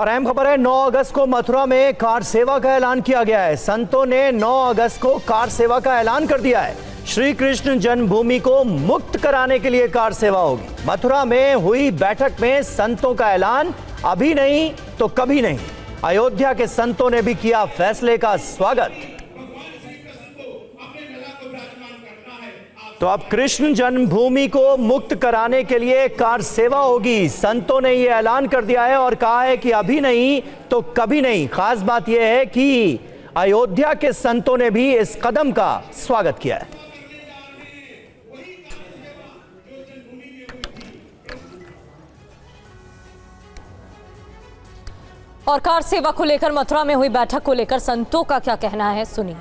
और अहम खबर है, 9 अगस्त को मथुरा में कार सेवा का ऐलान किया गया है। संतों ने 9 अगस्त को कार सेवा का ऐलान कर दिया है। श्री कृष्ण जन्मभूमि को मुक्त कराने के लिए कार सेवा होगी। मथुरा में हुई बैठक में संतों का ऐलान, अभी नहीं तो कभी नहीं। अयोध्या के संतों ने भी किया फैसले का स्वागत। तो अब कृष्ण जन्मभूमि को मुक्त कराने के लिए कार सेवा होगी। संतों ने यह ऐलान कर दिया है और कहा है कि अभी नहीं तो कभी नहीं। खास बात यह है कि अयोध्या के संतों ने भी इस कदम का स्वागत किया है। और कार सेवा को लेकर मथुरा में हुई बैठक को लेकर संतों का क्या कहना है, सुनिए।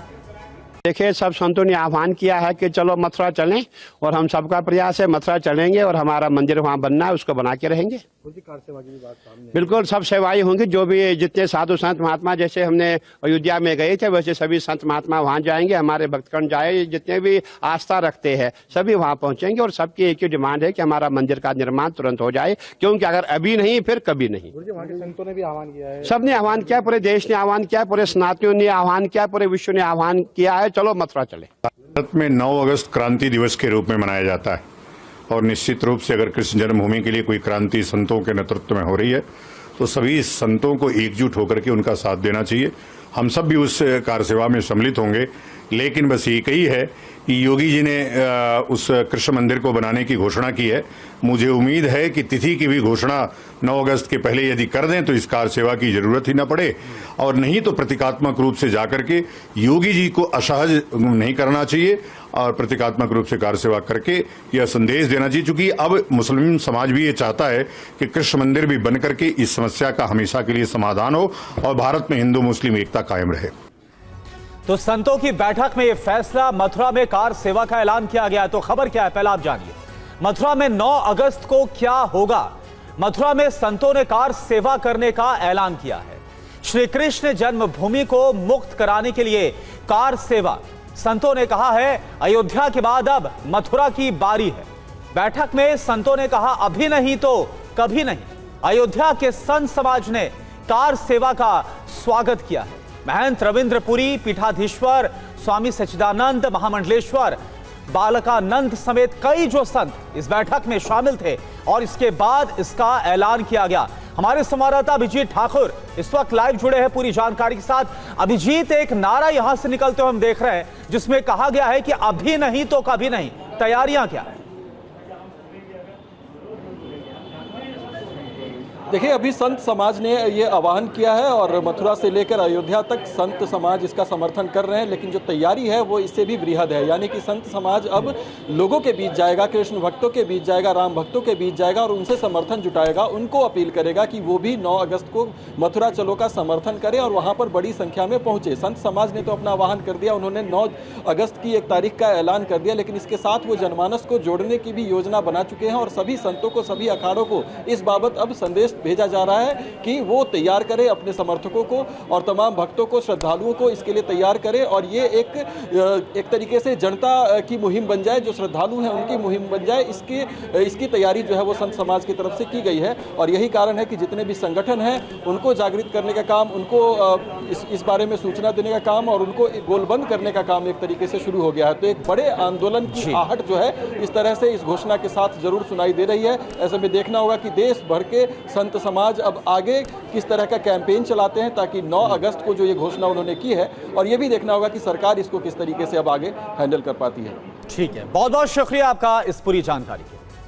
देखिए, सब संतों ने आह्वान किया है कि चलो मथुरा चलें, और हम सबका प्रयास है मथुरा चलेंगे और हमारा मंदिर वहां बनना है, उसको बना के रहेंगे। कार सेवा की बात सामने बिल्कुल, सब सेवाएं होंगी। जो भी जितने साधु संत महात्मा, जैसे हमने अयोध्या में गए थे वैसे सभी संत महात्मा वहां जाएंगे। हमारे भक्तगण जाए, जितने भी आस्था रखते हैं सभी वहां पहुंचेंगे। और सबकी एक ही डिमांड है कि हमारा मंदिर का निर्माण तुरंत हो जाए, क्योंकि अगर अभी नहीं फिर कभी नहीं। वहाँ के संतों ने भी आह्वान किया है, सबने आह्वान किया, पूरे देश ने आह्वान किया, पूरे सनातनियों ने आह्वान किया, पूरे विश्व ने आह्वान किया है, चलो मथुरा चले। भारत में 9 अगस्त क्रांति दिवस के रूप में मनाया जाता है, और निश्चित रूप से अगर कृष्ण जन्मभूमि के लिए कोई क्रांति संतों के नेतृत्व में हो रही है तो सभी संतों को एकजुट होकर के उनका साथ देना चाहिए। हम सब भी उस कार सेवा में सम्मिलित होंगे, लेकिन बस एक ही है कि योगी जी ने उस कृष्ण मंदिर को बनाने की घोषणा की है। मुझे उम्मीद है कि तिथि की भी घोषणा 9 अगस्त के पहले यदि कर दें तो इस कार सेवा की जरूरत ही न पड़े, और नहीं तो प्रतीकात्मक रूप से जाकर के योगी जी को असहज नहीं करना चाहिए और प्रतीकात्मक रूप से कार सेवा करके यह संदेश देना चाहिए। चूंकि अब मुस्लिम समाज भी ये चाहता है कि कृष्ण मंदिर भी बन करके इस समस्या का हमेशा के लिए समाधान हो और भारत में हिंदू मुस्लिम एकता कायम रहे। तो संतों की बैठक में यह फैसला, मथुरा में कार सेवा का ऐलान किया गया। तो खबर क्या है, पहला आप जानिए। मथुरा में 9 अगस्त को क्या होगा। मथुरा में संतों ने कार सेवा करने का ऐलान किया है। श्री कृष्ण जन्मभूमि को मुक्त कराने के लिए कार सेवा। संतों ने कहा है अयोध्या के बाद अब मथुरा की बारी है। बैठक में संतों ने कहा अभी नहीं तो कभी नहीं। अयोध्या के संत समाज ने कार सेवा का स्वागत किया है। महंत रविंद्रपुरी, पीठाधीश्वर स्वामी सच्चिदानंद, महामंडलेश्वर बालकानंद समेत कई जो संत इस बैठक में शामिल थे, और इसके बाद इसका ऐलान किया गया। हमारे संवाददाता अभिजीत ठाकुर इस वक्त लाइव जुड़े हैं पूरी जानकारी के साथ। अभिजीत, एक नारा यहां से निकलते हुए हम देख रहे हैं जिसमें कहा गया है कि अभी नहीं तो कभी नहीं। तैयारियां क्या है? देखिए, अभी संत समाज ने ये आह्वान किया है और मथुरा से लेकर अयोध्या तक संत समाज इसका समर्थन कर रहे हैं, लेकिन जो तैयारी है वो इससे भी वृहद है। यानी कि संत समाज अब लोगों के बीच जाएगा, कृष्ण भक्तों के बीच जाएगा, राम भक्तों के बीच जाएगा और उनसे समर्थन जुटाएगा। उनको अपील करेगा कि वो भी 9 अगस्त को मथुरा चलो का समर्थन करें और वहाँ पर बड़ी संख्या में पहुँचे। संत समाज ने तो अपना आह्वान कर दिया, उन्होंने 9 अगस्त की एक तारीख का ऐलान कर दिया, लेकिन इसके साथ वो जनमानस को जोड़ने की भी योजना बना चुके हैं और सभी संतों को, सभी अखाड़ों को इस बाबत अब संदेश भेजा जा रहा है कि वो तैयार करें अपने समर्थकों को और तमाम भक्तों को, श्रद्धालुओं को इसके लिए तैयार करें। और ये एक तरीके से जनता की मुहिम बन जाए, जो श्रद्धालु हैं उनकी मुहिम बन जाए। इसकी तैयारी जो है वो संत समाज की तरफ से की गई है, और यही कारण है कि जितने भी संगठन हैं उनको जागृत करने का काम, उनको इस बारे में सूचना देने का काम और उनको गोलबंद करने का काम एक तरीके से शुरू हो गया है। तो एक बड़े आंदोलन की आहट जो है इस तरह से इस घोषणा के साथ जरूर सुनाई दे रही है। ऐसे में देखना होगा कि देश भर के संत समाज अब आगे किस तरह का कैंपेन चलाते हैं ताकि 9 अगस्त को जो ये घोषणा उन्होंने की है, और ये भी देखना होगा कि सरकार इसको किस तरीके से अब आगे हैंडल कर पाती है। ठीक है, बहुत बहुत शुक्रिया आपका इस पूरी जानकारी के लिए।